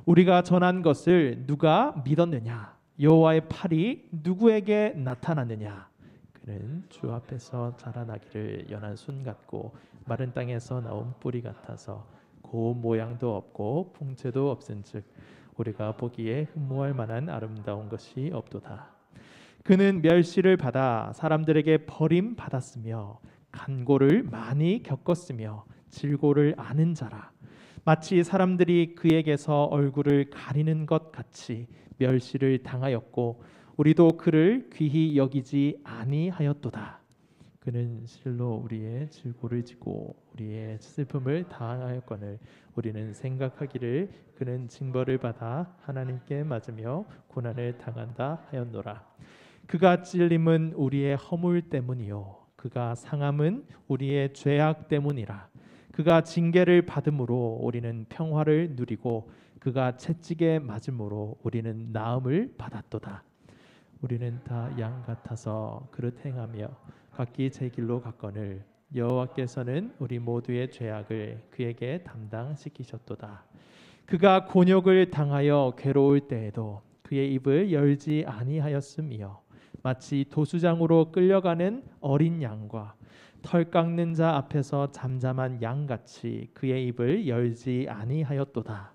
우리가 전한 것을 누가 믿었느냐? 여호와의 팔이 누구에게 나타났느냐? 그는 주 앞에서 자라나기를 연한 순 같고 마른 땅에서 나온 뿌리 같아서 고운 모양도 없고 풍채도 없은즉 우리가 보기에 흠모할 만한 아름다운 것이 없도다. 그는 멸시를 받아 사람들에게 버림 받았으며 간고를 많이 겪었으며 질고를 아는 자라. 마치 사람들이 그에게서 얼굴을 가리는 것 같이 멸시를 당하였고 우리도 그를 귀히 여기지 아니하였도다. 그는 실로 우리의 질고를 지고 우리의 슬픔을 당하였거늘 우리는 생각하기를 그는 징벌을 받아 하나님께 맞으며 고난을 당한다 하였노라. 그가 찔림은 우리의 허물 때문이요 그가 상함은 우리의 죄악 때문이라. 그가 징계를 받음으로 우리는 평화를 누리고 그가 채찍에 맞음으로 우리는 나음을 받았도다. 우리는 다 양 같아서 그릇 행하며 각기 제 길로 갔거늘 여호와께서는 우리 모두의 죄악을 그에게 담당시키셨도다. 그가 곤욕을 당하여 괴로울 때에도 그의 입을 열지 아니하였으며 마치 도수장으로 끌려가는 어린 양과 털 깎는 자 앞에서 잠잠한 양같이 그의 입을 열지 아니하였도다.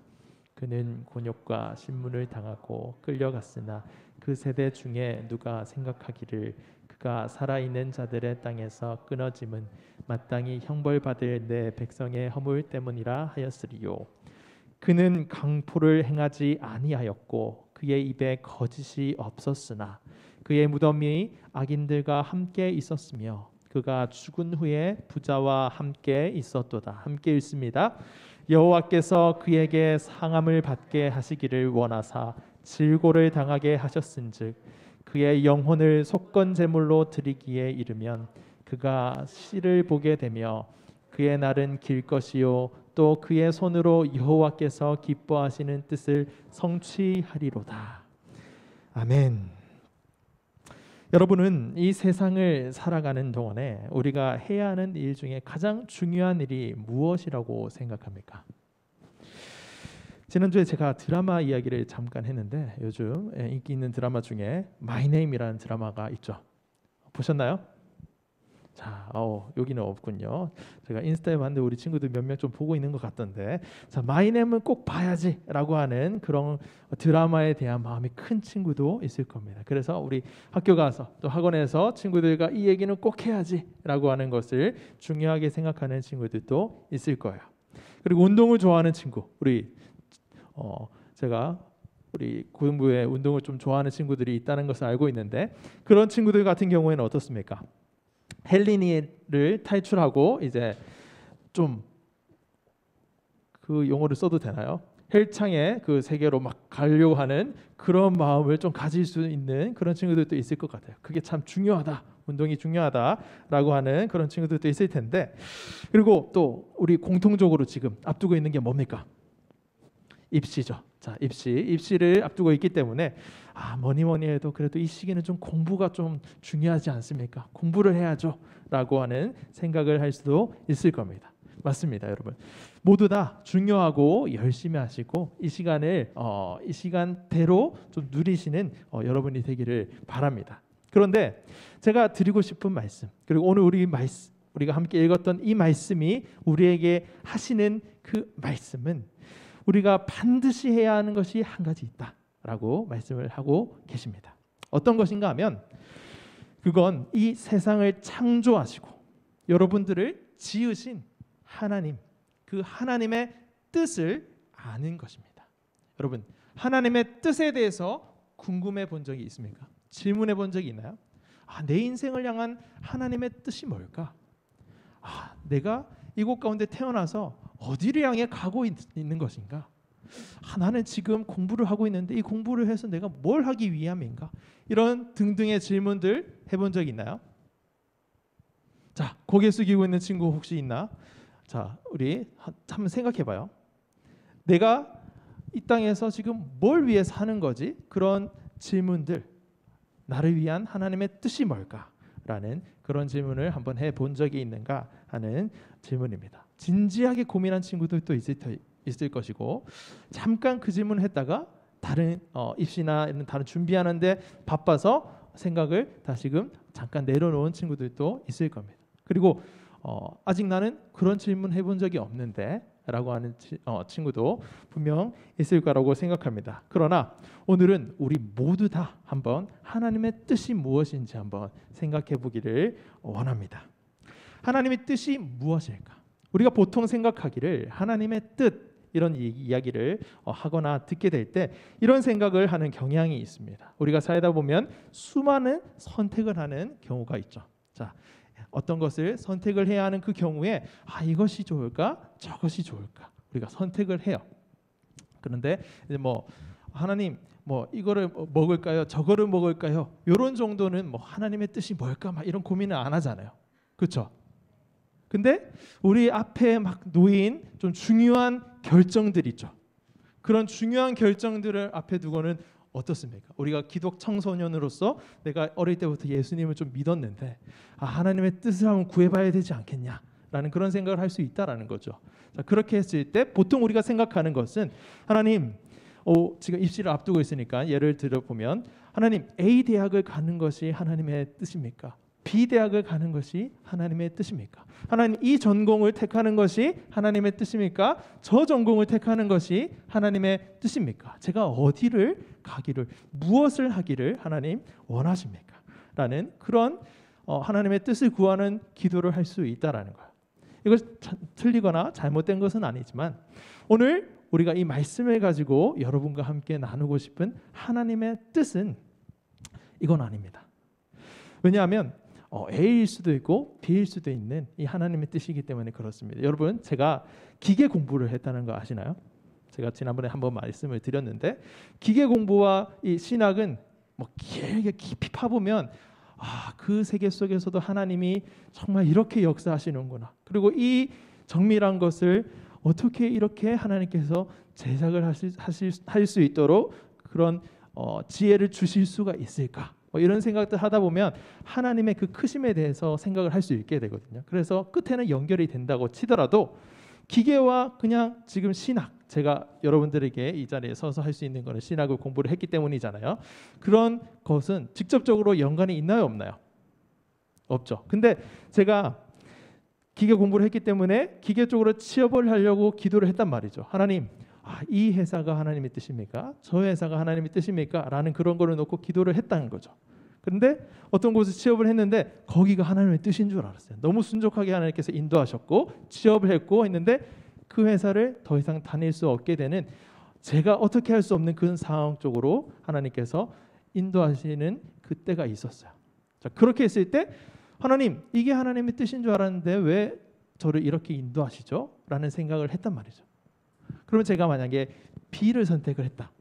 그는 곤욕과 신문을 당하고 끌려갔으나 그 세대 중에 누가 생각하기를 그가 살아있는 자들의 땅에서 끊어짐은 마땅히 형벌받을 내 백성의 허물 때문이라 하였으리요. 그는 강포를 행하지 아니하였고 그의 입에 거짓이 없었으나 그의 무덤이 악인들과 함께 있었으며 그가 죽은 후에 부자와 함께 있었도다. 함께 읽습니다. 여호와께서 그에게 상함을 받게 하시기를 원하사 질고를 당하게 하셨은즉 그의 영혼을 속건 제물로 드리기에 이르면 그가 씨를 보게 되며 그의 날은 길 것이요 또 그의 손으로 여호와께서 기뻐하시는 뜻을 성취하리로다. 아멘. 여러분은 이 세상을 살아가는 동안에 우리가 해야 하는 일 중에 가장 중요한 일이 무엇이라고 생각합니까? 지난주에 제가 드라마 이야기를 잠깐 했는데 요즘 인기 있는 드라마 중에 마이 네임이라는 드라마가 있죠. 보셨나요? 자, 여기는 없군요. 제가 인스타에 봤는데 우리 친구들 몇 명 좀 보고 있는 것 같던데, 자, 마이 네임은 꼭 봐야지라고 하는 그런 드라마에 대한 마음이 큰 친구도 있을 겁니다. 그래서 우리 학교 가서 또 학원에서 친구들과 이 얘기는 꼭 해야지라고 하는 것을 중요하게 생각하는 친구들도 있을 거예요. 그리고 운동을 좋아하는 친구, 제가 우리 고등부에 운동을 좀 좋아하는 친구들이 있다는 것을 알고 있는데 그런 친구들 같은 경우에는 어떻습니까? 헬리니를 탈출하고 이제 좀 그 용어를 써도 되나요? 헬창의 그 세계로 막 가려고 하는 그런 마음을 좀 가질 수 있는 그런 친구들도 있을 것 같아요. 그게 참 중요하다, 운동이 중요하다라고 하는 그런 친구들도 있을 텐데, 그리고 또 우리 공통적으로 지금 앞두고 있는 게 뭡니까? 입시죠. 자, 입시를 앞두고 있기 때문에 뭐니 해도 그래도 이 시기는 좀 공부가 좀 중요하지 않습니까? 공부를 해야죠라고 하는 생각을 할 수도 있을 겁니다. 맞습니다, 여러분. 모두 다 중요하고 열심히 하시고 이 시간을 이 시간대로 좀 누리시는 여러분이 되기를 바랍니다. 그런데 제가 드리고 싶은 말씀, 그리고 오늘 우리가 함께 읽었던 이 말씀이 우리에게 하시는 그 말씀은 우리가 반드시 해야 하는 것이 한 가지 있다라고 말씀을 하고 계십니다. 어떤 것인가 하면 그건 이 세상을 창조하시고 여러분들을 지으신 하나님, 그 하나님의 뜻을 아는 것입니다. 여러분, 하나님의 뜻에 대해서 궁금해 본 적이 있습니까? 질문해 본 적이 있나요? 내 인생을 향한 하나님의 뜻이 뭘까? 내가 이곳 가운데 태어나서 어디를 향해 가고 있는 것인가? 나는 지금 공부를 하고 있는데 이 공부를 해서 내가 뭘 하기 위함인가? 이런 등등의 질문들 해본 적 있나요? 자, 고개 숙이고 있는 친구 혹시 있나? 자, 우리 한번 생각해봐요. 내가 이 땅에서 지금 뭘 위해 사는 거지? 그런 질문들, 나를 위한 하나님의 뜻이 뭘까? 라는 그런 질문을 한번 해본 적이 있는가 하는 질문입니다. 진지하게 고민한 친구들도 있을 것이고 잠깐 그 질문을 했다가 다른 입시나 이런 다른 준비하는데 바빠서 생각을 다시금 잠깐 내려놓은 친구들도 있을 겁니다. 그리고 아직 나는 그런 질문 해본 적이 없는데 라고 하는 친구도 분명 있을 거라고 생각합니다. 그러나 오늘은 우리 모두 다 한번 하나님의 뜻이 무엇인지 한번 생각해 보기를 원합니다. 하나님의 뜻이 무엇일까? 우리가 보통 생각하기를 하나님의 뜻 이런 이야기를 하거나 듣게 될 때 이런 생각을 하는 경향이 있습니다. 우리가 살다 보면 수많은 선택을 하는 경우가 있죠. 자, 어떤 것을 선택을 해야 하는 그 경우에 이것이 좋을까? 저것이 좋을까? 우리가 선택을 해요. 그런데 이제 하나님 이거를 먹을까요? 저거를 먹을까요? 이런 정도는 하나님의 뜻이 뭘까? 이런 고민을 안 하잖아요. 그렇죠? 근데 우리 앞에 막 놓인 좀 중요한 결정들 있죠. 그런 중요한 결정들을 앞에 두고는 어떻습니까? 우리가 기독 청소년으로서 내가 어릴 때부터 예수님을 좀 믿었는데 하나님의 뜻을 한번 구해봐야 되지 않겠냐라는 그런 생각을 할 수 있다라는 거죠. 자, 그렇게 했을 때 보통 우리가 생각하는 것은 하나님 지금 입시를 앞두고 있으니까 예를 들어 보면 하나님 A 대학을 가는 것이 하나님의 뜻입니까? B 대학을 가는 것이 하나님의 뜻입니까? 하나님 이 전공을 택하는 것이 하나님의 뜻입니까? 저 전공을 택하는 것이 하나님의 뜻입니까? 제가 어디를 가기를 무엇을 하기를 하나님 원하십니까? 라는 그런 하나님의 뜻을 구하는 기도를 할 수 있다라는 거예요. 이거 틀리거나 잘못된 것은 아니지만 오늘 우리가 이 말씀을 가지고 여러분과 함께 나누고 싶은 하나님의 뜻은 이건 아닙니다. 왜냐하면 A일 수도 있고 B일 수도 있는 이 하나님의 뜻이기 때문에 그렇습니다. 여러분 제가 기계 공부를 했다는 거 아시나요? 제가 지난번에 한번 말씀을 드렸는데 기계 공부와 이 신학은 길게 깊이 파보면 그 세계 속에서도 하나님이 정말 이렇게 역사하시는구나. 그리고 이 정밀한 것을 어떻게 이렇게 하나님께서 제작을 하실 수 있도록 그런 지혜를 주실 수가 있을까? 이런 생각들 하다 보면 하나님의 그 크심에 대해서 생각을 할 수 있게 되거든요. 그래서 끝에는 연결이 된다고 치더라도 기계와 그냥 지금 신학, 제가 여러분들에게 이 자리에 서서 할 수 있는 것은 신학을 공부를 했기 때문이잖아요. 그런 것은 직접적으로 연관이 있나요, 없나요? 없죠. 근데 제가 기계 공부를 했기 때문에 기계 쪽으로 취업을 하려고 기도를 했단 말이죠. 하나님, 이 회사가 하나님의 뜻입니까? 저 회사가 하나님의 뜻입니까? 라는 그런 거를 놓고 기도를 했다는 거죠. 그런데 어떤 곳에 취업을 했는데 거기가 하나님의 뜻인 줄 알았어요. 너무 순종하게 하나님께서 인도하셨고 취업을 했고 했는데 그 회사를 더 이상 다닐 수 없게 되는 제가 어떻게 할 수 없는 그런 상황 쪽으로 하나님께서 인도하시는 그때가 있었어요. 자, 그렇게 했을 때 하나님, 이게 하나님의 뜻인 줄 알았는데 왜 저를 이렇게 인도하시죠? 라는 생각을 했단 말이죠. 그러면 제가 만약에 B를 선택을 했다.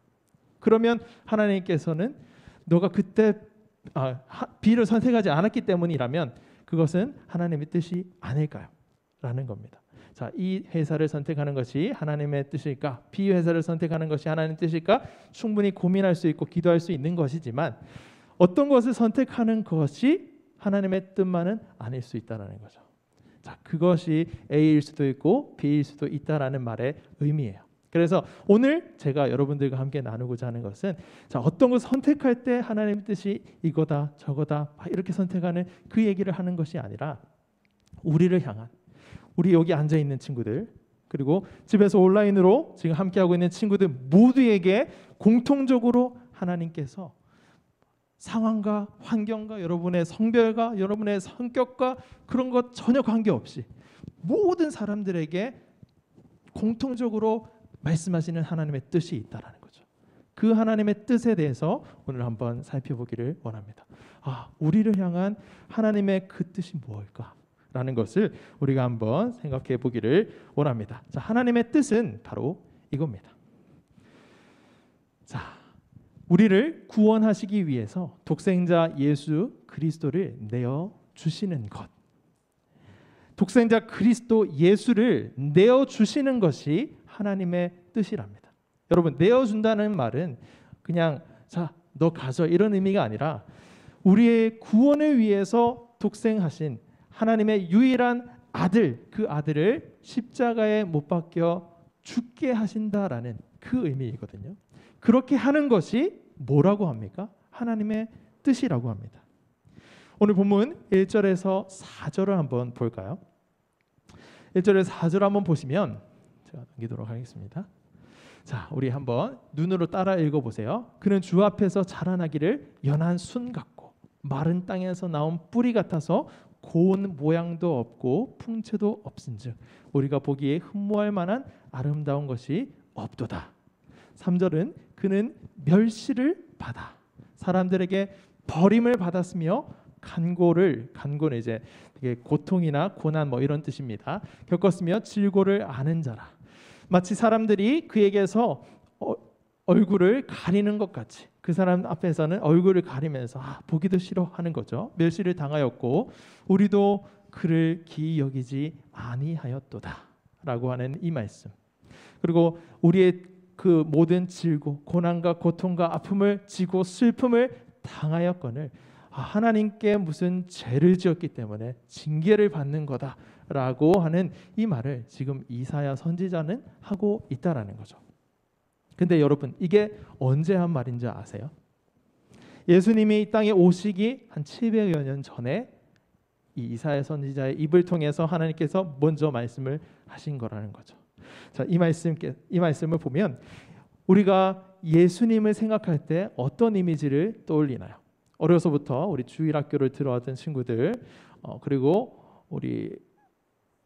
그러면 하나님께서는 너가 그때 B를 선택하지 않았기 때문이라면 그것은 하나님의 뜻이 아닐까요? 라는 겁니다. 자, 이 회사를 선택하는 것이 하나님의 뜻일까? B 회사를 선택하는 것이 하나님의 뜻일까? 충분히 고민할 수 있고 기도할 수 있는 것이지만 어떤 것을 선택하는 것이 하나님의 뜻만은 아닐 수 있다는 거죠. 자, 그것이 A일 수도 있고 B일 수도 있다라는 말의 의미예요. 그래서 오늘 제가 여러분들과 함께 나누고자 하는 것은 어떤 것을 선택할 때 하나님의 뜻이 이거다 저거다 이렇게 선택하는 그 얘기를 하는 것이 아니라 우리를 향한 우리 여기 앉아 있는 친구들 그리고 집에서 온라인으로 지금 함께하고 있는 친구들 모두에게 공통적으로 하나님께서 상황과 환경과 여러분의 성별과 여러분의 성격과 그런 것 전혀 관계없이 모든 사람들에게 공통적으로 말씀하시는 하나님의 뜻이 있다라는 거죠. 그 하나님의 뜻에 대해서 오늘 한번 살펴보기를 원합니다. 우리를 향한 하나님의 그 뜻이 무엇일까라는 것을 우리가 한번 생각해 보기를 원합니다. 자, 하나님의 뜻은 바로 이겁니다. 자, 우리를 구원하시기 위해서 독생자 예수 그리스도를 내어 주시는 것. 독생자 그리스도 예수를 내어 주시는 것이 하나님의 뜻이랍니다. 여러분, 내어 준다는 말은 그냥 너 가져 이런 의미가 아니라 우리의 구원을 위해서 독생하신 하나님의 유일한 아들, 그 아들을 십자가에 못 박혀 죽게 하신다라는 그 의미이거든요. 그렇게 하는 것이 뭐라고 합니까? 하나님의 뜻이라고 합니다. 오늘 본문 1절에서 4절을 한번 볼까요? 1절에서 4절 한번 보시면 제가 넘기도록 하겠습니다. 자, 우리 한번 눈으로 따라 읽어보세요. 그는 주 앞에서 자라나기를 연한 순 같고 마른 땅에서 나온 뿌리 같아서 고운 모양도 없고 풍채도 없은즉 우리가 보기에 흠모할 만한 아름다운 것이 없도다. 3절은 그는 멸시를 받아 사람들에게 버림을 받았으며 간고는 이제 고통이나 고난 뭐 이런 뜻입니다. 겪었으며 질고를 아는 자라. 마치 사람들이 그에게서 얼굴을 가리는 것 같이 그 사람 앞에서는 얼굴을 가리면서 보기도 싫어하는 거죠. 멸시를 당하였고 우리도 그를 기이 여기지 아니하였도다라고 하는 이 말씀. 그리고 우리의 그 모든 질고 고난과 고통과 아픔을 지고 슬픔을 당하였거늘 하나님께 무슨 죄를 지었기 때문에 징계를 받는 거다라고 하는 이 말을 지금 이사야 선지자는 하고 있다라는 거죠. 근데 여러분 이게 언제 한 말인지 아세요? 예수님이 이 땅에 오시기 한 700여 년 전에 이 이사야 선지자의 입을 통해서 하나님께서 먼저 말씀을 하신 거라는 거죠. 자, 이 말씀을 보면 우리가 예수님을 생각할 때 어떤 이미지를 떠올리나요? 어려서부터 우리 주일학교를 들어왔던 친구들 그리고 우리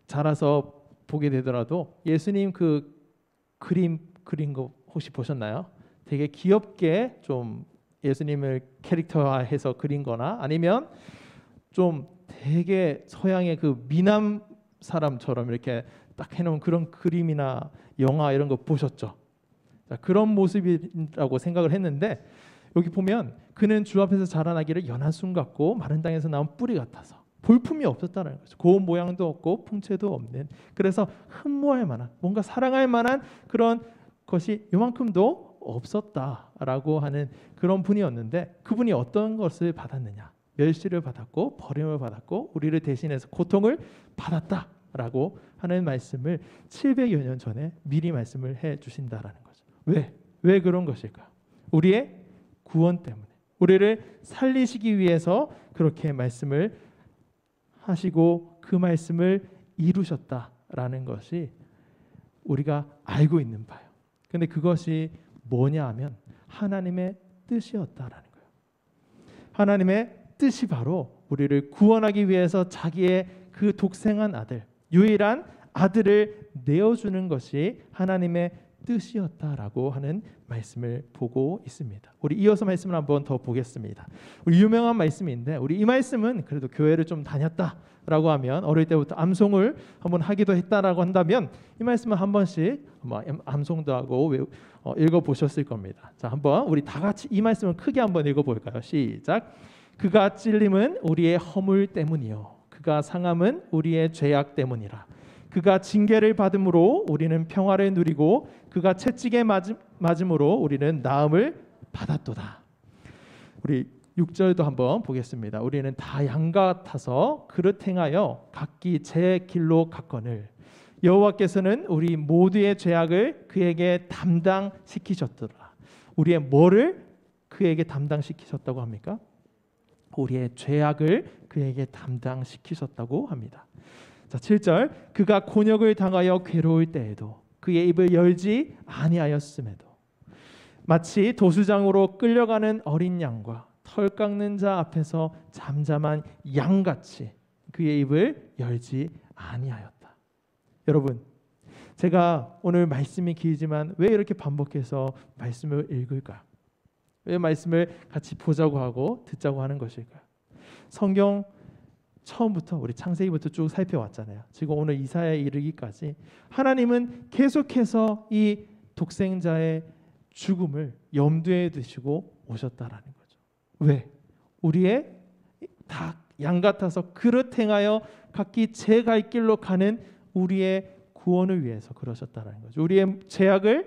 자라서 보게 되더라도 예수님 그 그린 거 혹시 보셨나요? 되게 귀엽게 좀 예수님을 캐릭터화해서 그린 거나 아니면 좀 되게 서양의 그 미남 사람처럼 이렇게 딱 해놓은 그런 그림이나 영화 이런 거 보셨죠? 자, 그런 모습이라고 생각을 했는데 여기 보면 그는 주 앞에서 자라나기를 연한 순 같고 마른 땅에서 나온 뿌리 같아서 볼품이 없었다는 거죠. 고운 모양도 없고 풍채도 없는, 그래서 흠모할 만한 뭔가 사랑할 만한 그런 것이 요만큼도 없었다라고 하는 그런 분이었는데 그분이 어떤 것을 받았느냐? 멸시를 받았고 버림을 받았고 우리를 대신해서 고통을 받았다라고 하는 말씀을 700여 년 전에 미리 말씀을 해 주신다라는 거죠. 왜 그런 것일까요? 우리의 구원 때문에 우리를 살리시기 위해서 그렇게 말씀을 하시고 그 말씀을 이루셨다라는 것이 우리가 알고 있는 바예요. 근데 그것이 뭐냐 하면 하나님의 뜻이었다라는 거예요. 하나님의 뜻이 바로 우리를 구원하기 위해서 자기의 그 독생한 아들, 유일한 아들을 내어주는 것이 하나님의 뜻이었다라고 하는 말씀을 보고 있습니다. 우리 이어서 말씀을 한번 더 보겠습니다. 우리 유명한 말씀인데 우리 이 말씀은 그래도 교회를 좀 다녔다라고 하면 어릴 때부터 암송을 한번 하기도 했다라고 한다면 이 말씀을 한 번씩 암송도 하고 읽어보셨을 겁니다. 자, 한번 우리 다 같이 이 말씀을 크게 한번 읽어볼까요? 시작. 그가 찔림은 우리의 허물 때문이요 그가 상함은 우리의 죄악 때문이라. 그가 징계를 받음으로 우리는 평화를 누리고 그가 채찍에 맞음으로 우리는 나음을 받았도다. 우리 6절도 한번 보겠습니다. 우리는 다 양 같아서 그릇 행하여 각기 제 길로 갔거늘 여호와께서는 우리 모두의 죄악을 그에게 담당시키셨더라. 우리의 뭐를 그에게 담당시키셨다고 합니까? 우리의 죄악을 그에게 담당시키셨다고 합니다. 자, 7절. 그가 곤욕을 당하여 괴로울 때에도 그의 입을 열지 아니하였음에도 마치 도수장으로 끌려가는 어린 양과 털 깎는 자 앞에서 잠잠한 양같이 그의 입을 열지 아니하였다. 여러분, 제가 오늘 말씀이 길지만 왜 이렇게 반복해서 말씀을 읽을까요? 왜 말씀을 같이 보자고 하고 듣자고 하는 것일까요? 성경 처음부터 우리 창세기부터 쭉 살펴왔잖아요. 지금 오늘 이사야에 이르기까지 하나님은 계속해서 이 독생자의 죽음을 염두에 두시고 오셨다라는 거죠. 왜? 우리의 다 양 같아서 그릇 행하여 각기 제 갈 길로 가는 우리의 구원을 위해서 그러셨다라는 거죠. 우리의 죄악을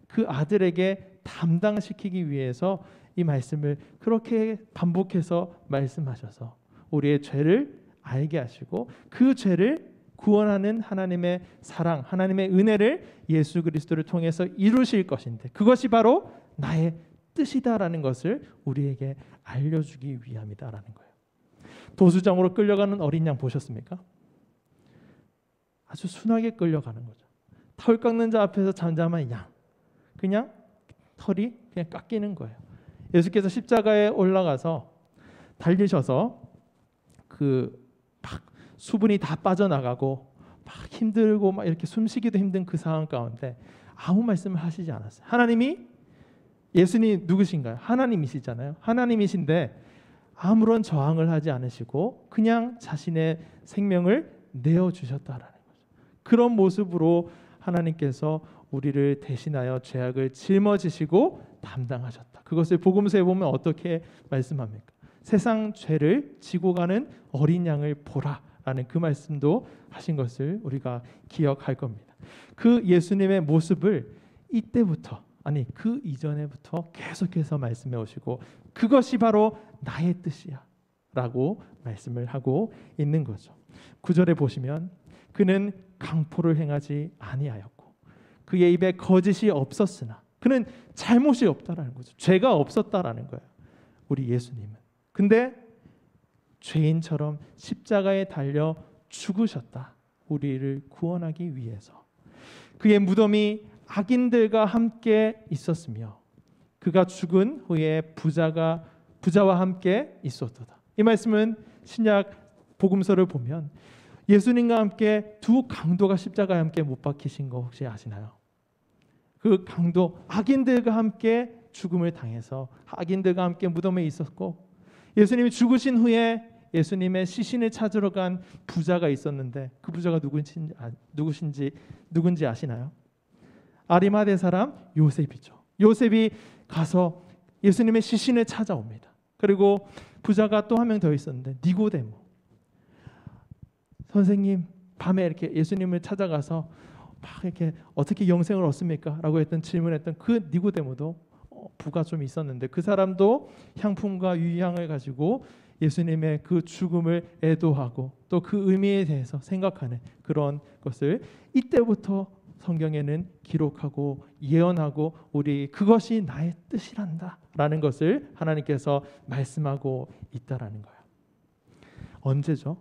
그 아들에게 담당시키기 위해서 이 말씀을 그렇게 반복해서 말씀하셔서 우리의 죄를 알게 하시고 그 죄를 구원하는 하나님의 사랑, 하나님의 은혜를 예수 그리스도를 통해서 이루실 것인데 그것이 바로 나의 뜻이다라는 것을 우리에게 알려주기 위함이다라는 거예요. 도수장으로 끌려가는 어린 양 보셨습니까? 아주 순하게 끌려가는 거죠. 털 깎는 자 앞에서 잠잠한 양, 그냥 털이 그냥 깎이는 거예요. 예수께서 십자가에 올라가서 달리셔서 막 수분이 다 빠져나가고 막 힘들고 막 이렇게 숨쉬기도 힘든 그 상황 가운데 아무 말씀을 하시지 않았어요. 예수님 누구신가요? 하나님이시잖아요. 하나님이신데 아무런 저항을 하지 않으시고 그냥 자신의 생명을 내어주셨다라는 거죠. 그런 모습으로 하나님께서 우리를 대신하여 죄악을 짊어지시고 담당하셨다. 그것을 복음서에 보면 어떻게 말씀합니까? 세상 죄를 지고 가는 어린 양을 보라라는 그 말씀도 하신 것을 우리가 기억할 겁니다. 그 예수님의 모습을 이때부터 아니 그 이전에부터 계속해서 말씀해 오시고 그것이 바로 나의 뜻이야 라고 말씀을 하고 있는 거죠. 9절에 보시면 그는 강포를 행하지 아니하였고 그의 입에 거짓이 없었으나 그는 잘못이 없다라는 거죠. 죄가 없었다라는 거예요. 우리 예수님은. 근데 죄인처럼 십자가에 달려 죽으셨다. 우리를 구원하기 위해서. 그의 무덤이 악인들과 함께 있었으며 그가 죽은 후에 부자와 함께 있었도다. 이 말씀은 신약 복음서를 보면 예수님과 함께 두 강도가 십자가에 함께 못 박히신 거 혹시 아시나요? 그 강도 악인들과 함께 죽음을 당해서 악인들과 함께 무덤에 있었고 예수님이 죽으신 후에 예수님의 시신을 찾으러 간 부자가 있었는데 그 부자가 누군지 아시나요? 아리마대 사람 요셉이죠. 요셉이 가서 예수님의 시신을 찾아옵니다. 그리고 부자가 또 한 명 더 있었는데 니고데모. 선생님, 밤에 이렇게 예수님을 찾아가서 막 이렇게 어떻게 영생을 얻습니까? 라고 질문했던 그 니고데모도 부가 좀 있었는데 그 사람도 향품과 유향을 가지고 예수님의 그 죽음을 애도하고 또 그 의미에 대해서 생각하는 그런 것을 이때부터 성경에는 기록하고 예언하고 우리 그것이 나의 뜻이란다 라는 것을 하나님께서 말씀하고 있다라는 거예요. 언제죠?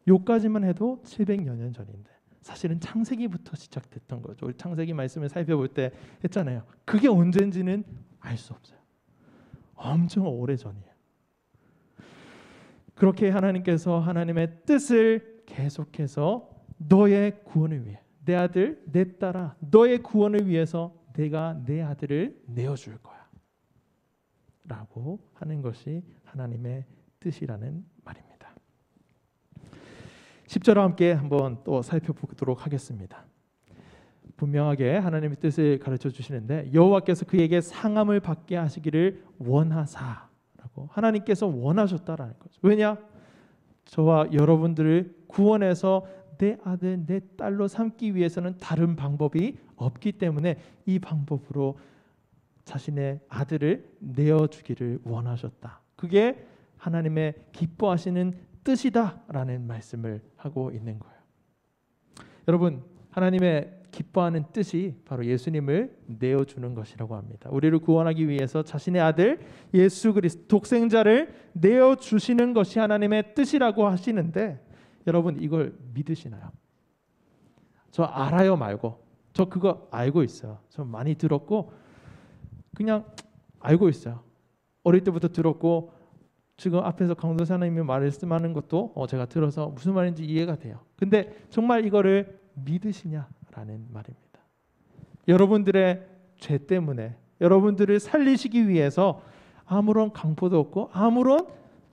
요까지만 해도 700여 년 전인데 사실은 창세기부터 시작됐던 거죠. 우리 창세기 말씀을 살펴볼 때 했잖아요. 그게 언젠지는 알 수 없어요. 엄청 오래전이에요. 그렇게 하나님께서 하나님의 뜻을 계속해서 너의 구원을 위해 내 아들 내 딸아 너의 구원을 위해서 내가 내 아들을 내어줄 거야 라고 하는 것이 하나님의 뜻이라는 말입니다. 10절과 함께 한번 또 살펴보도록 하겠습니다. 분명하게 하나님의 뜻을 가르쳐 주시는데 여호와께서 그에게 상함을 받게 하시기를 원하사라고 하나님께서 원하셨다라는 거죠. 왜냐? 저와 여러분들을 구원해서 내 아들 내 딸로 삼기 위해서는 다른 방법이 없기 때문에 이 방법으로 자신의 아들을 내어주기를 원하셨다. 그게 하나님의 기뻐하시는 뜻이다라는 말씀을 하고 있는 거예요. 여러분, 하나님의 기뻐하는 뜻이 바로 예수님을 내어주는 것이라고 합니다. 우리를 구원하기 위해서 자신의 아들 예수 그리스도 독생자를 내어주시는 것이 하나님의 뜻이라고 하시는데 여러분 이걸 믿으시나요? 저 알아요 말고 저 그거 알고 있어요. 저 많이 들었고 그냥 알고 있어요. 어릴 때부터 들었고 지금 앞에서 강도사 하나님이 말씀하는 것도 제가 들어서 무슨 말인지 이해가 돼요. 근데 정말 이거를 믿으시냐라는 말입니다. 여러분들의 죄 때문에 여러분들을 살리시기 위해서 아무런 강포도 없고 아무런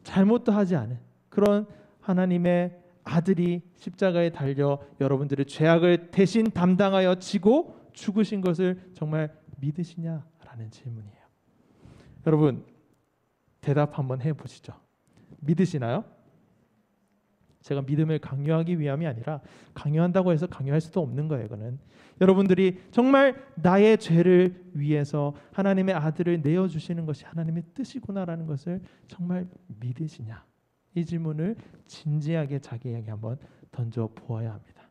잘못도 하지 않은 그런 하나님의 아들이 십자가에 달려 여러분들의 죄악을 대신 담당하여 지고 죽으신 것을 정말 믿으시냐라는 질문이에요. 여러분 대답 한번 해보시죠. 믿으시나요? 제가 믿음을 강요하기 위함이 아니라 강요한다고 해서 강요할 수도 없는 거예요. 이거는 여러분들이 정말 나의 죄를 위해서 하나님의 아들을 내어주시는 것이 하나님의 뜻이구나라는 것을 정말 믿으시냐? 이 질문을 진지하게 자기에게 한번 던져 보아야 합니다.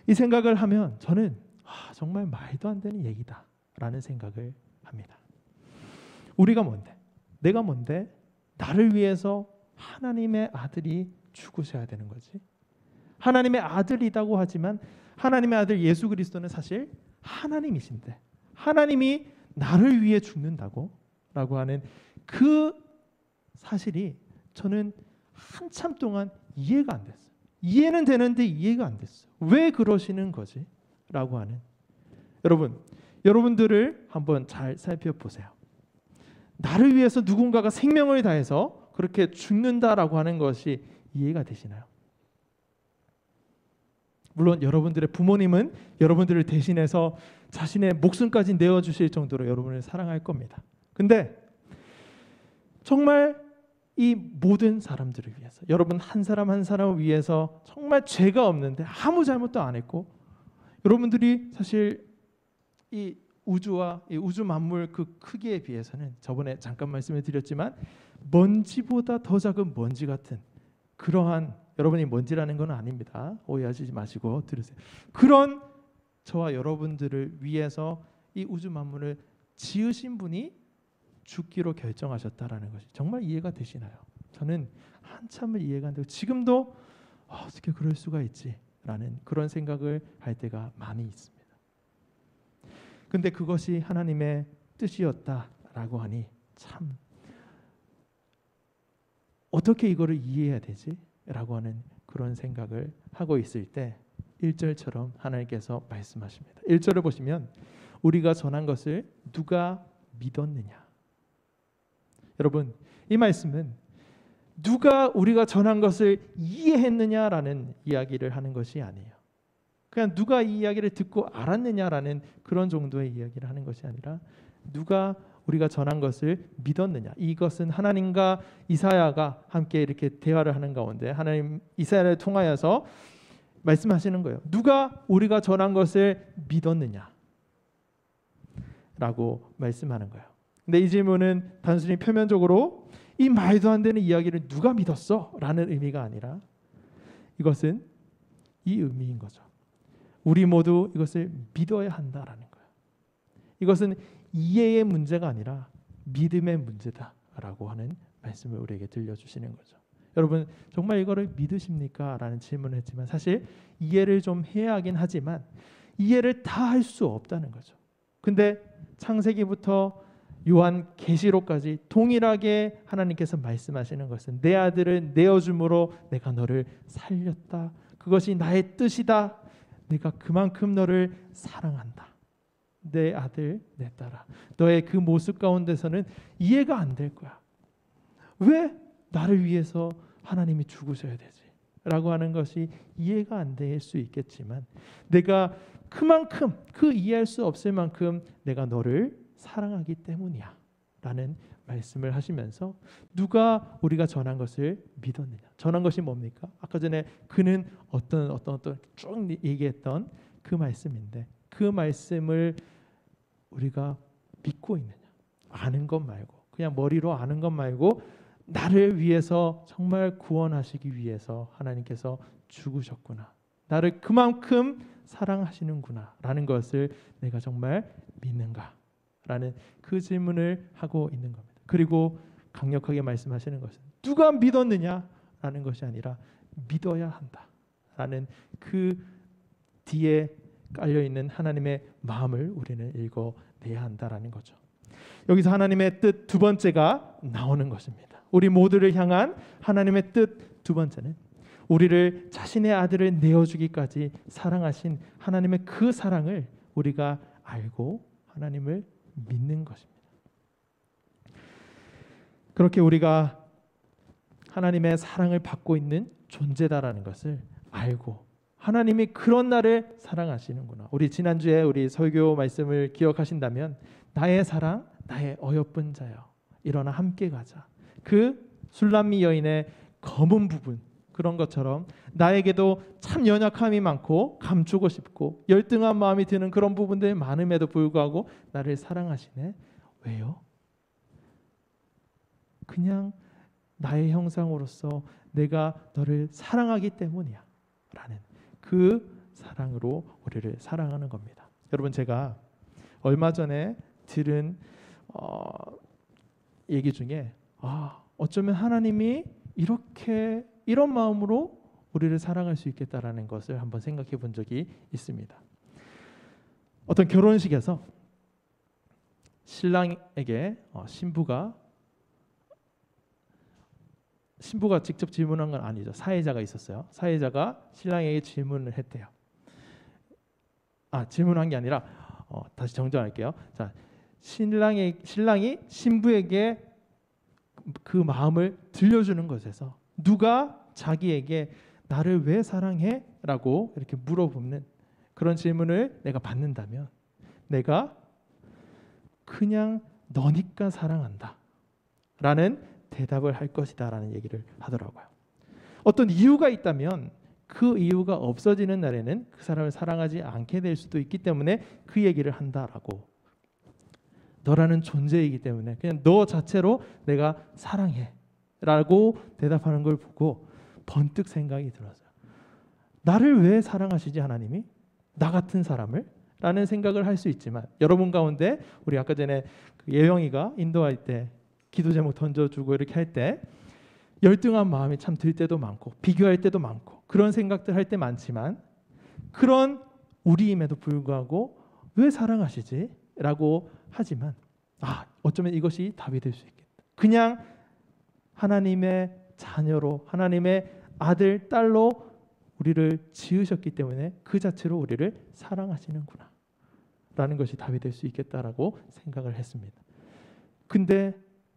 이 생각을 하면 저는 정말 말도 안 되는 얘기다 라는 생각을 합니다. 우리가 뭔데? 내가 뭔데? 나를 위해서 하나님의 아들이 죽으셔야 되는 거지. 하나님의 아들이라고 하지만 하나님의 아들 예수 그리스도는 사실 하나님이신데 하나님이 나를 위해 죽는다고 라고 하는 그 사실이 저는 한참 동안 이해가 안 됐어요. 이해는 되는데 이해가 안 됐어요. 왜 그러시는 거지? 라고 하는. 여러분들을 한번 잘 살펴보세요. 나를 위해서 누군가가 생명을 다해서 그렇게 죽는다라고 하는 것이 이해가 되시나요? 물론 여러분들의 부모님은 여러분들을 대신해서 자신의 목숨까지 내어주실 정도로 여러분을 사랑할 겁니다. 근데 정말 이 모든 사람들을 위해서, 여러분 한 사람 한 사람을 위해서 정말 죄가 없는데 아무 잘못도 안 했고, 여러분들이 사실 이 우주와 이 우주 만물 그 크기에 비해서는 저번에 잠깐 말씀을 드렸지만 먼지보다 더 작은 먼지 같은 그러한, 여러분이 먼지라는 건 아닙니다. 오해하시지 마시고 들으세요. 그런 저와 여러분들을 위해서 이 우주 만물을 지으신 분이 죽기로 결정하셨다라는 것이 정말 이해가 되시나요? 저는 한참을 이해가 안 되고 지금도 어떻게 그럴 수가 있지라는 그런 생각을 할 때가 많이 있습니다. 근데 그것이 하나님의 뜻이었다라고 하니 참 어떻게 이거를 이해해야 되지? 라고 하는 그런 생각을 하고 있을 때 1절처럼 하나님께서 말씀하십니다. 1절을 보시면 우리가 전한 것을 누가 믿었느냐. 여러분, 이 말씀은 누가 우리가 전한 것을 이해했느냐라는 이야기를 하는 것이 아니에요. 그냥 누가 이 이야기를 듣고 알았느냐라는 그런 정도의 이야기를 하는 것이 아니라 누가 우리가 전한 것을 믿었느냐. 이것은 하나님과 이사야가 함께 이렇게 대화를 하는 가운데 하나님 이사야를 통하여서 말씀하시는 거예요. 누가 우리가 전한 것을 믿었느냐 라고 말씀하는 거예요. 근데 이 질문은 단순히 표면적으로 이 말도 안 되는 이야기를 누가 믿었어? 라는 의미가 아니라 이것은 이 의미인 거죠. 우리 모두 이것을 믿어야 한다라는 거예요. 이것은 이해의 문제가 아니라 믿음의 문제다라고 하는 말씀을 우리에게 들려주시는 거죠. 여러분 정말 이거를 믿으십니까? 라는 질문을 했지만 사실 이해를 좀 해야 하긴 하지만 이해를 다 할 수 없다는 거죠. 근데 창세기부터 요한 계시록까지 동일하게 하나님께서 말씀하시는 것은 내 아들을 내어줌으로 내가 너를 살렸다. 그것이 나의 뜻이다. 내가 그만큼 너를 사랑한다. 내 아들, 내 딸아. 너의 그 모습 가운데서는 이해가 안 될 거야. 왜 나를 위해서 하나님이 죽으셔야 되지? 라고 하는 것이 이해가 안 될 수 있겠지만 내가 그만큼 그 이해할 수 없을 만큼 내가 너를 사랑하기 때문이야 라는 말씀을 하시면서 누가 우리가 전한 것을 믿었느냐. 전한 것이 뭡니까? 아까 전에 그는 어떤 쭉 얘기했던 그 말씀인데 그 말씀을 우리가 믿고 있느냐. 아는 것 말고 그냥 머리로 아는 것 말고 나를 위해서 정말 구원하시기 위해서 하나님께서 죽으셨구나. 나를 그만큼 사랑하시는구나 라는 것을 내가 정말 믿는가 라는 그 질문을 하고 있는 겁니다. 그리고 강력하게 말씀하시는 것은 누가 믿었느냐 라는 것이 아니라 믿어야 한다 라는 그 뒤에 깔려있는 하나님의 마음을 우리는 읽어내야 한다라는 거죠. 여기서 하나님의 뜻 두 번째가 나오는 것입니다. 우리 모두를 향한 하나님의 뜻 두 번째는 우리를 자신의 아들을 내어주기까지 사랑하신 하나님의 그 사랑을 우리가 알고 하나님을 믿는 것입니다. 그렇게 우리가 하나님의 사랑을 받고 있는 존재다라는 것을 알고 하나님이 그런 나를 사랑하시는구나. 우리 지난주에 우리 설교 말씀을 기억하신다면 나의 사랑, 나의 어여쁜 자여 일어나 함께 가자. 그 술람미 여인의 검은 부분 그런 것처럼 나에게도 참 연약함이 많고 감추고 싶고 열등한 마음이 드는 그런 부분들이 많음에도 불구하고 나를 사랑하시네. 왜요? 그냥 나의 형상으로서 내가 너를 사랑하기 때문이야 라는 그 사랑으로 우리를 사랑하는 겁니다. 여러분, 제가 얼마 전에 들은 얘기 중에 어쩌면 하나님이 이런 마음으로 우리를 사랑할 수 있겠다라는 것을 한번 생각해 본 적이 있습니다. 어떤 결혼식에서 신랑에게 신부가 직접 질문한 건 아니죠. 사회자가 있었어요. 사회자가 신랑에게 질문을 했대요. 질문한 게 아니라 다시 정정할게요. 자, 신랑이 신부에게 그 마음을 들려주는 것에서 누가 자기에게 나를 왜 사랑해? 라고 이렇게 물어보는 그런 질문을 내가 받는다면 내가 그냥 너니까 사랑한다 라는 대답을 할 것이다 라는 얘기를 하더라고요. 어떤 이유가 있다면 그 이유가 없어지는 날에는 그 사람을 사랑하지 않게 될 수도 있기 때문에 그 얘기를 한다라고. 너라는 존재이기 때문에 그냥 너 자체로 내가 사랑해 라고 대답하는 걸 보고 번뜩 생각이 들었어요. 나를 왜 사랑하시지 하나님이? 나 같은 사람을? 라는 생각을 할 수 있지만 여러분 가운데 우리 아까 전에 예영이가 인도할 때 기도 제목 던져주고 이렇게 할 때 열등한 마음이 참 들 때도 많고 비교할 때도 많고 그런 생각들 할 때 많지만 그런 우리임에도 불구하고 왜 사랑하시지? 라고 하지만 어쩌면 이것이 답이 될 수 있겠다. 그냥 하나님의 자녀로 하나님의 아들, 딸로 우리를 지으셨기 때문에 그 자체로 우리를 사랑하시는구나 라는 것이 답이 될 수 있겠다라고 생각을 했습니다. 근데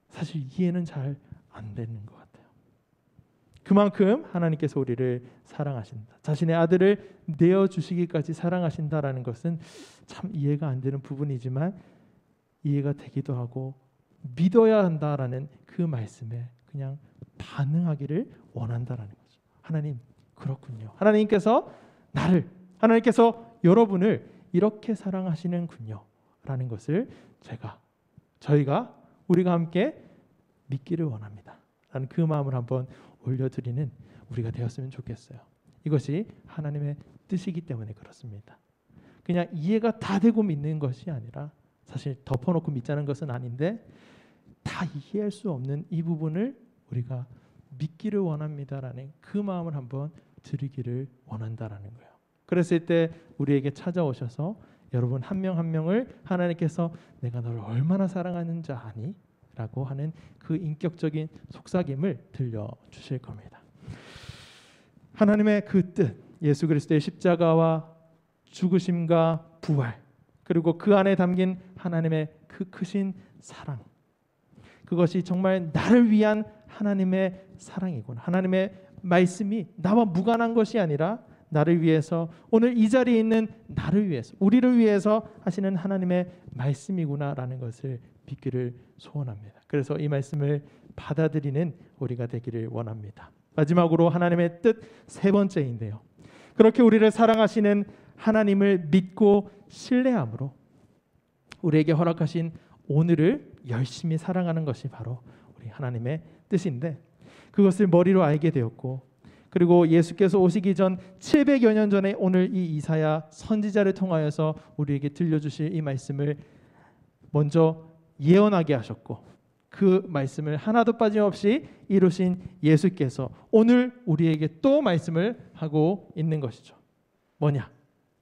사실 이해는 잘 안 되는 것 같아요. 그만큼 하나님께서 우리를 사랑하신다. 자신의 아들을 내어주시기까지 사랑하신다라는 것은 참 이해가 안 되는 부분이지만 이해가 되기도 하고 믿어야 한다라는 그 말씀에 그냥 반응하기를 원한다라는 거죠. 하나님, 그렇군요. 하나님께서 여러분을 이렇게 사랑하시는군요 라는 것을 우리가 함께 믿기를 원합니다 라는 그 마음을 한번 올려드리는 우리가 되었으면 좋겠어요. 이것이 하나님의 뜻이기 때문에 그렇습니다. 그냥 이해가 다 되고 믿는 것이 아니라 사실 덮어놓고 믿자는 것은 아닌데 다 이해할 수 없는 이 부분을 우리가 믿기를 원합니다라는 그 마음을 한번 드리기를 원한다라는 거예요. 그랬을 때 우리에게 찾아오셔서 여러분 한 명 한 명을 하나님께서 내가 너를 얼마나 사랑하는지 아니? 라고 하는 그 인격적인 속삭임을 들려주실 겁니다. 하나님의 그 뜻, 예수 그리스도의 십자가와 죽으심과 부활, 그리고 그 안에 담긴 하나님의 그 크신 사랑, 그것이 정말 나를 위한 하나님의 사랑이구나. 하나님의 말씀이 나와 무관한 것이 아니라 나를 위해서, 오늘 이 자리에 있는 나를 위해서, 우리를 위해서 하시는 하나님의 말씀이구나라는 것을 믿기를 소원합니다. 그래서 이 말씀을 받아들이는 우리가 되기를 원합니다. 마지막으로 하나님의 뜻 세 번째인데요. 그렇게 우리를 사랑하시는 하나님을 믿고 신뢰함으로 우리에게 허락하신 오늘을 열심히 사랑하는 것이 바로 우리 하나님의 뜻인데, 그것을 머리로 알게 되었고, 그리고 예수께서 오시기 전 700여 년 전에 오늘 이 이사야 선지자를 통하여서 우리에게 들려주실 이 말씀을 먼저 예언하게 하셨고, 그 말씀을 하나도 빠짐없이 이루신 예수께서 오늘 우리에게 또 말씀을 하고 있는 것이죠. 뭐냐?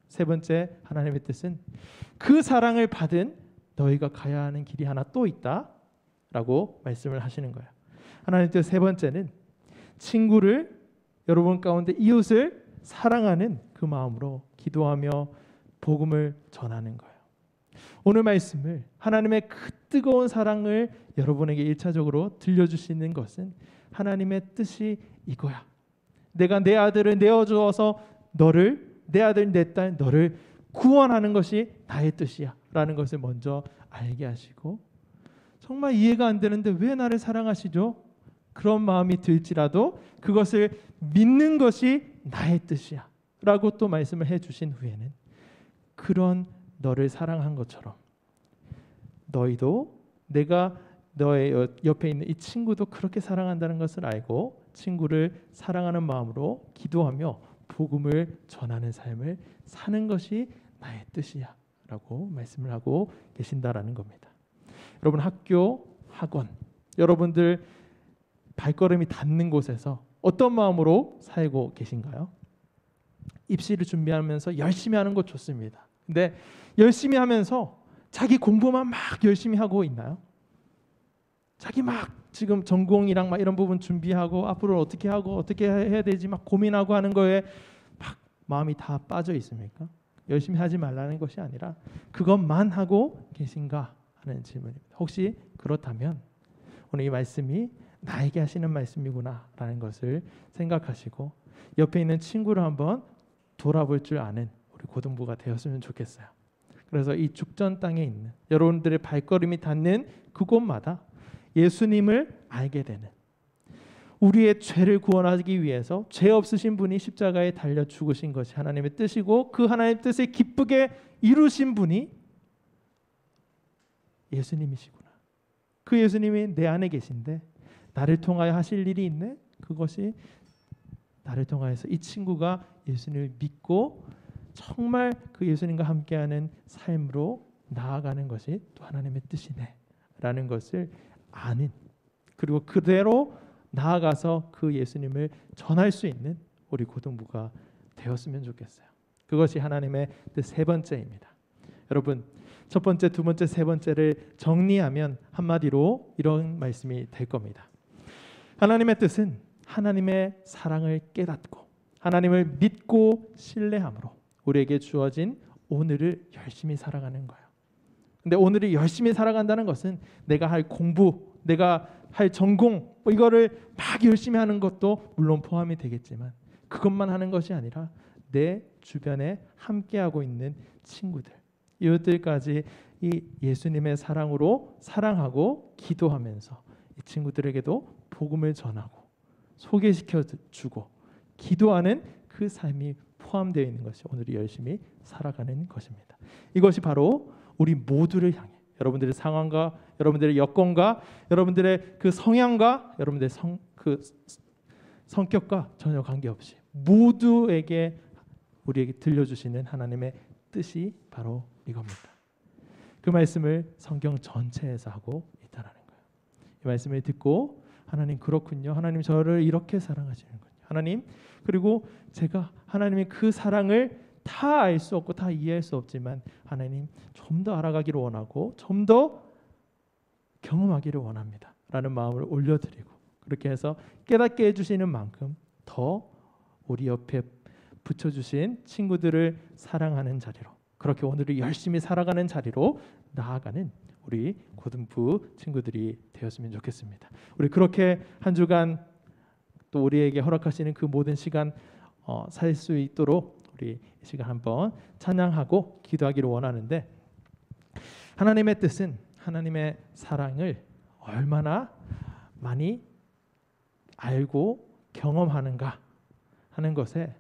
세 번째 하나님의 뜻은 그 사랑을 받은 너희가 가야 하는 길이 하나 또 있다 라고 말씀을 하시는 거예요. 하나님의 뜻 세 번째는 친구를, 여러분 가운데 이웃을 사랑하는 그 마음으로 기도하며 복음을 전하는 거예요. 오늘 말씀을, 하나님의 그 뜨거운 사랑을 여러분에게 1차적으로 들려주시는 것은 하나님의 뜻이 이거야. 내가 내 아들을 내어주어서 내 아들 내 딸 너를 구원하는 것이 나의 뜻이야 라는 것을 먼저 알게 하시고, 정말 이해가 안 되는데 왜 나를 사랑하시죠? 그런 마음이 들지라도 그것을 믿는 것이 나의 뜻이야 라고 또 말씀을 해주신 후에는, 그런 너를 사랑한 것처럼 너희도 내가 너의 옆에 있는 이 친구도 그렇게 사랑한다는 것을 알고 친구를 사랑하는 마음으로 기도하며 복음을 전하는 삶을 사는 것이 나의 뜻이야 라고 말씀을 하고 계신다라는 겁니다. 여러분, 학교, 학원, 여러분들 발걸음이 닿는 곳에서 어떤 마음으로 살고 계신가요? 입시를 준비하면서 열심히 하는 것 좋습니다. 근데 열심히 하면서 자기 공부만 막 열심히 하고 있나요? 자기 막 지금 전공이랑 막 이런 부분 준비하고 앞으로 어떻게 하고 어떻게 해야 되지 막 고민하고 하는 거에 막 마음이 다 빠져 있습니까? 열심히 하지 말라는 것이 아니라 그것만 하고 계신가 하는 질문입니다. 혹시 그렇다면 오늘 이 말씀이 나에게 하시는 말씀이구나 라는 것을 생각하시고 옆에 있는 친구를 한번 돌아볼 줄 아는 우리 고등부가 되었으면 좋겠어요. 그래서 이 죽전 땅에 있는 여러분들의 발걸음이 닿는 그곳마다 예수님을 알게 되는, 우리의 죄를 구원하기 위해서 죄 없으신 분이 십자가에 달려 죽으신 것이 하나님의 뜻이고 그 하나님의 뜻을 기쁘게 이루신 분이 예수님이시구나. 그 예수님이 내 안에 계신데 나를 통하여 하실 일이 있네. 그것이 나를 통하여서 이 친구가 예수님을 믿고 정말 그 예수님과 함께하는 삶으로 나아가는 것이 또 하나님의 뜻이네 라는 것을 아는, 그리고 그대로 나아가서 그 예수님을 전할 수 있는 우리 고등부가 되었으면 좋겠어요. 그것이 하나님의 뜻 세 번째입니다. 여러분, 첫 번째, 두 번째, 세 번째를 정리하면 한마디로 이런 말씀이 될 겁니다. 하나님의 뜻은 하나님의 사랑을 깨닫고 하나님을 믿고 신뢰함으로 우리에게 주어진 오늘을 열심히 살아가는 거예요. 근데 오늘을 열심히 살아간다는 것은 내가 할 공부, 내가 할 전공 이거를 막 열심히 하는 것도 물론 포함이 되겠지만 그것만 하는 것이 아니라 내 주변에 함께하고 있는 친구들, 이웃들까지 이 예수님의 사랑으로 사랑하고 기도하면서 이 친구들에게도 복음을 전하고 소개시켜 주고 기도하는 그 삶이 포함되어 있는 것이 오늘이 열심히 살아가는 것입니다. 이것이 바로 우리 모두를 향해, 여러분들의 상황과 여러분들의 여건과 여러분들의 그 성향과 여러분들의 성격과 전혀 관계없이 모두에게 우리에게 들려주시는 하나님의 뜻이 바로 이겁니다. 그 말씀을 성경 전체에서 하고 있다는 거예요. 이 말씀을 듣고 하나님 그렇군요. 하나님 저를 이렇게 사랑하시는군요. 하나님, 그리고 제가 하나님의 그 사랑을 다 알 수 없고 다 이해할 수 없지만 하나님 좀 더 알아가기를 원하고 좀 더 경험하기를 원합니다 라는 마음을 올려드리고 그렇게 해서 깨닫게 해주시는 만큼 더 우리 옆에 붙여주신 친구들을 사랑하는 자리로, 그렇게 오늘을 열심히 살아가는 자리로 나아가는 우리 고등부 친구들이 되었으면 좋겠습니다. 우리 그렇게 한 주간 또 우리에게 허락하시는 그 모든 시간 살 수 있도록 우리 이 시간 한번 찬양하고 기도하기를 원하는데, 하나님의 뜻은 하나님의 사랑을 얼마나 많이 알고 경험하는가 하는 것에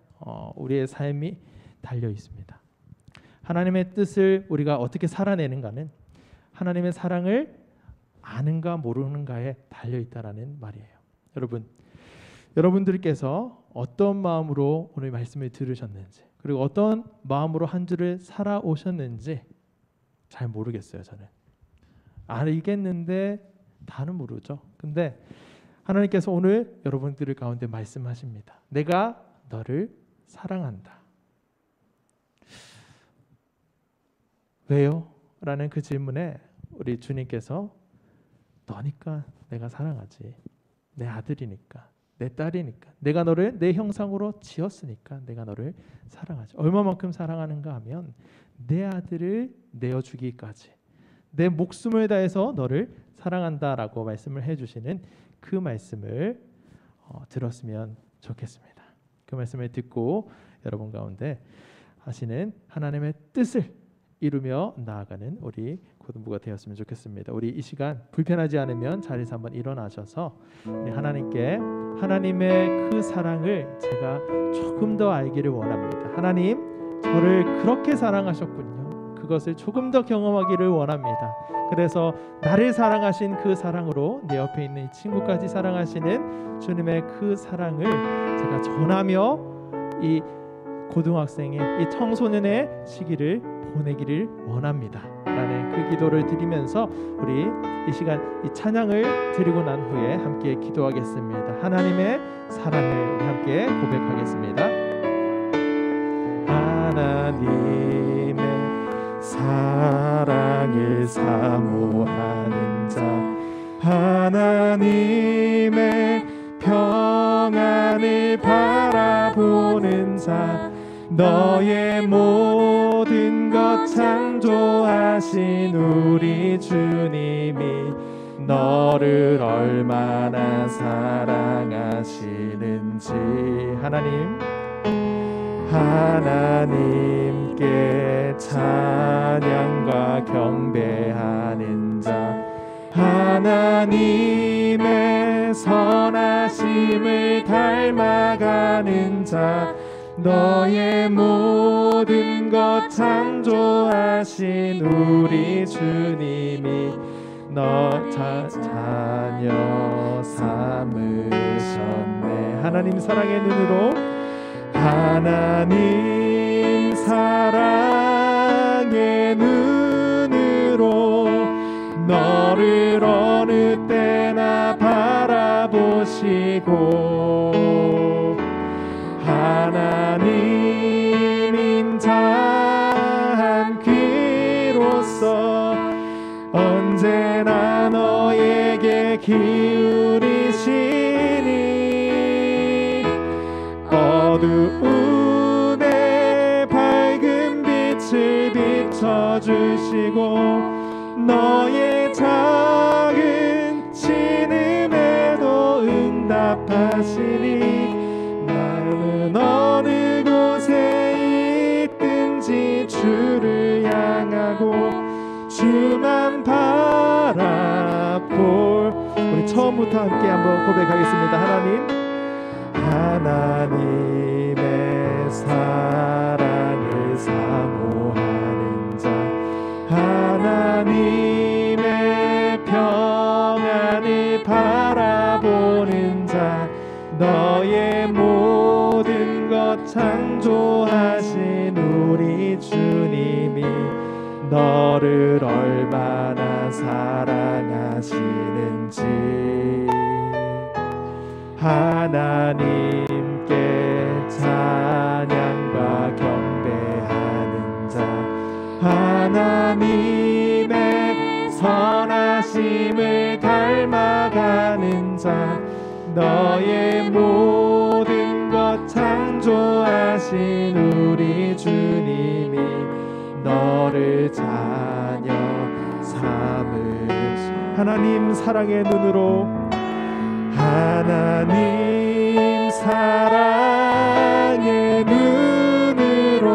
우리의 삶이 달려 있습니다. 하나님의 뜻을 우리가 어떻게 살아내는가는 하나님의 사랑을 아는가 모르는가에 달려 있다라는 말이에요. 여러분들께서 어떤 마음으로 오늘 말씀을 들으셨는지, 그리고 어떤 마음으로 한 주를 살아오셨는지 잘 모르겠어요. 저는 알겠는데 다는 모르죠. 근데 하나님께서 오늘 여러분들 가운데 말씀하십니다. 내가 너를 사랑한다. 왜요? 라는 그 질문에 우리 주님께서 너니까 내가 사랑하지. 내 아들이니까, 내 딸이니까, 내가 너를 내 형상으로 지었으니까 내가 너를 사랑하지. 얼마만큼 사랑하는가 하면 내 아들을 내어주기까지 내 목숨을 다해서 너를 사랑한다라고 말씀을 해주시는 그 말씀을 들었으면 좋겠습니다. 그 말씀을 듣고 여러분 가운데 하시는 하나님의 뜻을 이루며 나아가는 우리 고등부가 되었으면 좋겠습니다. 우리 이 시간 불편하지 않으면 자리에서 한번 일어나셔서 우리 하나님께 하나님의 그 사랑을 제가 조금 더 알기를 원합니다. 하나님, 저를 그렇게 사랑하셨군요. 그것을 조금 더 경험하기를 원합니다. 그래서 나를 사랑하신 그 사랑으로 내 옆에 있는 이 친구까지 사랑하시는 주님의 그 사랑을 제가 전하며 이 고등학생의 이 청소년의 시기를 보내기를 원합니다 라는 그 기도를 드리면서 우리 이 시간 이 찬양을 드리고 난 후에 함께 기도하겠습니다. 하나님의 사랑을 우리 함께 고백하겠습니다. 하나님의 사랑을 사모하는 자, 하나님의 평안을 바라보는 자, 너의 모든 것 창조하신 우리 주님이 너를 얼마나 사랑하시는지 하나님께 찬양과 경배하는 자, 하나님의 선하심을 닮아가는 자, 너의 모든 것 창조하신 우리 주님이 너 자녀 삼으셨네. 하나님 사랑의 눈으로, 하나님 사랑의 눈으로 너를 어느 때나 바라보시고, 하나님 인자한 귀로서 언제나 너에게 기울이시니 어두움에 밝은 빛을 비춰주시고 너의 작은 신음에도 응답하시니 나는 어느 곳에 있든지 주를 향하고 주만 바라볼. 우리 처음부터 함께 한번 고백하겠습니다. 하나님의 사랑을 사모하는 자, 하나님의 평안을 바라보는 자, 너의 모든 것 창조하신 우리 주님이 너를 얼마나 사랑하시는지 하나님께 찬양과 경배하는 자, 하나님의 선하심을 닮아가는 자, 너의 모든 것 창조하신 우리 주님이 너를 자녀 삼으시. 하나님 사랑의 눈으로, 하나님 사랑의 눈으로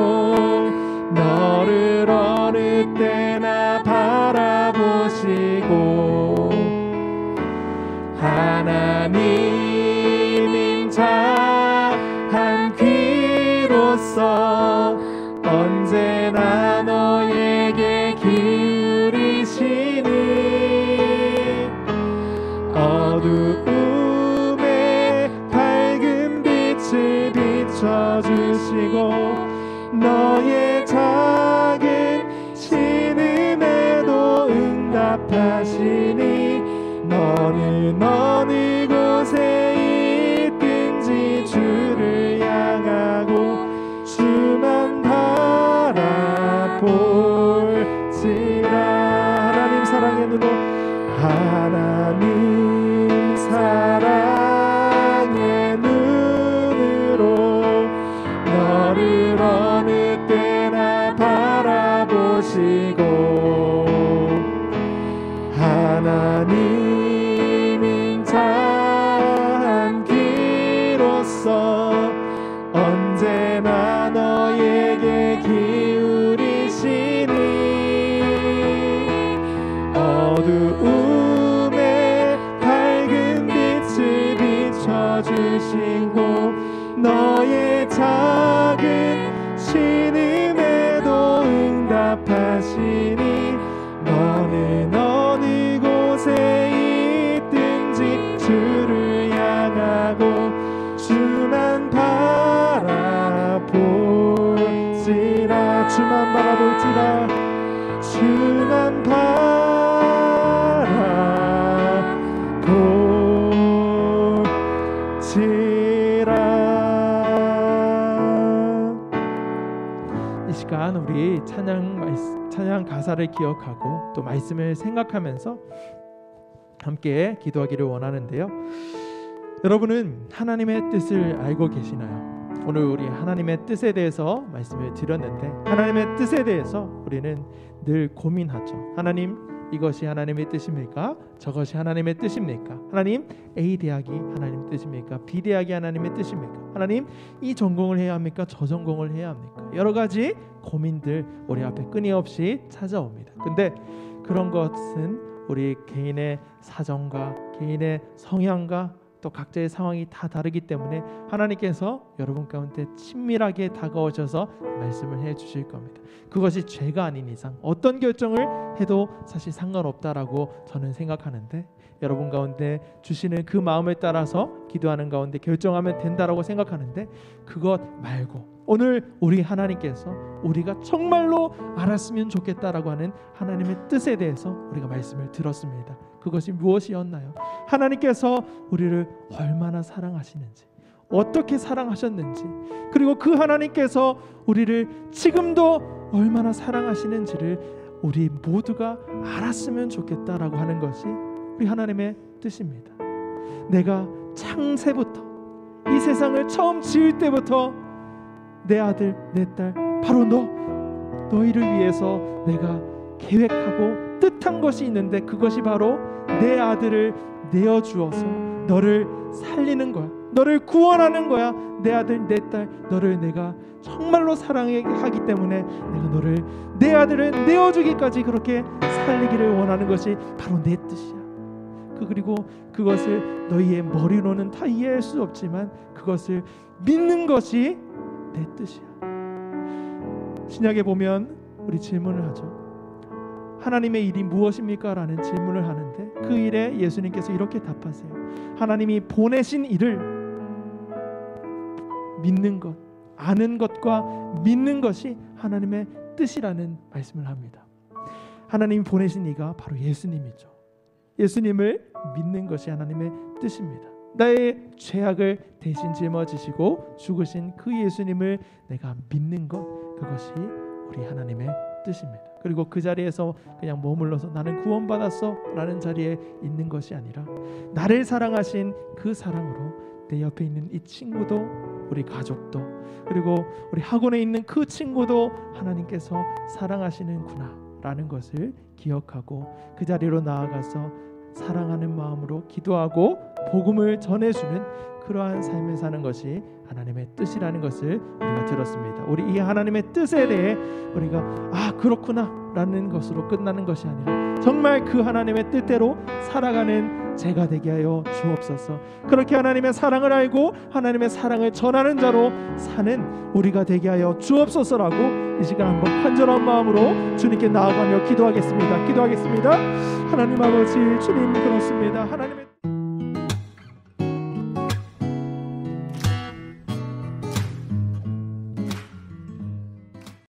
너를 어느 때나 바라보시고, 하나님 인자한 귀로서 언제나 너에게 기울이시니 어두움에 밝은 빛을 비춰주시고 너의 작은 신음에도 응답하시니 너는 어느 곳에 있든지 주를 향하고 주만 바라볼지라. 하나님 사랑의 눈으로, 하나님 사랑의 눈으로 너를 어느 때나 바라보시고, 하나님 인자 주만 바라볼지라 주만 바라볼지라. 이 시간 우리 찬양 가사를 기억하고 또 말씀을 생각하면서 함께 기도하기를 원하는데요. 여러분은 하나님의 뜻을 알고 계시나요? 오늘 우리 하나님의 뜻에 대해서 말씀을 드렸는데, 하나님의 뜻에 대해서 우리는 늘 고민하죠. 하나님, 이것이 하나님의 뜻입니까? 저것이 하나님의 뜻입니까? 하나님, A 대학이 하나님의 뜻입니까? B 대학이 하나님의 뜻입니까? 하나님, 이 전공을 해야 합니까? 저 전공을 해야 합니까? 여러 가지 고민들 우리 앞에 끊임없이 찾아옵니다. 근데 그런 것은 우리 개인의 사정과 개인의 성향과 또 각자의 상황이 다 다르기 때문에 하나님께서 여러분 가운데 친밀하게 다가오셔서 말씀을 해주실 겁니다. 그것이 죄가 아닌 이상 어떤 결정을 해도 사실 상관없다라고 저는 생각하는데, 여러분 가운데 주시는 그 마음을 따라서 기도하는 가운데 결정하면 된다라고 생각하는데, 그것 말고 오늘 우리 하나님께서 우리가 정말로 알았으면 좋겠다라고 하는 하나님의 뜻에 대해서 우리가 말씀을 들었습니다. 그것이 무엇이었나요? 하나님께서 우리를 얼마나 사랑하시는지, 어떻게 사랑하셨는지, 그리고 그 하나님께서 우리를 지금도 얼마나 사랑하시는지를 우리 모두가 알았으면 좋겠다라고 하는 것이 우리 하나님의 뜻입니다. 내가 창세부터 이 세상을 처음 지을 때부터 내 아들 내 딸 바로 너희를 위해서 내가 계획하고 뜻한 것이 있는데, 그것이 바로 내 아들을 내어주어서 너를 살리는 거야. 너를 구원하는 거야. 내 아들 내 딸 너를 내가 정말로 사랑하기 때문에 내가 너를, 내 아들을 내어주기까지 그렇게 살리기를 원하는 것이 바로 내 뜻이야. 그리고 그것을 너희의 머리로는 다 이해할 수 없지만 그것을 믿는 것이 내 뜻이야. 신약에 보면 우리 질문을 하죠. 하나님의 일이 무엇입니까? 라는 질문을 하는데, 그 일에 예수님께서 이렇게 답하세요. 하나님이 보내신 일을 믿는 것, 아는 것과 믿는 것이 하나님의 뜻이라는 말씀을 합니다. 하나님이 보내신 이가 바로 예수님이죠. 예수님을 믿는 것이 하나님의 뜻입니다. 나의 죄악을 대신 짊어지시고 죽으신 그 예수님을 내가 믿는 것, 그것이 우리 하나님의 뜻입니다. 그리고 그 자리에서 그냥 머물러서 나는 구원받았어 라는 자리에 있는 것이 아니라, 나를 사랑하신 그 사랑으로 내 옆에 있는 이 친구도, 우리 가족도, 그리고 우리 학원에 있는 그 친구도 하나님께서 사랑하시는구나 라는 것을 기억하고 그 자리로 나아가서 사랑하는 마음으로 기도하고 복음을 전해주는 그러한 삶을 사는 것이 하나님의 뜻이라는 것을 우리가 들었습니다. 우리 이 하나님의 뜻에 대해 우리가 그렇구나 라는 것으로 끝나는 것이 아니라 정말 그 하나님의 뜻대로 살아가는 제가 되게 하여 주옵소서. 그렇게 하나님의 사랑을 알고 하나님의 사랑을 전하는 자로 사는 우리가 되게 하여 주옵소서라고 이 시간 한번 간절한 마음으로 주님께 나아가며 기도하겠습니다. 하나님 아버지, 주님 그렇습니다. 하나님의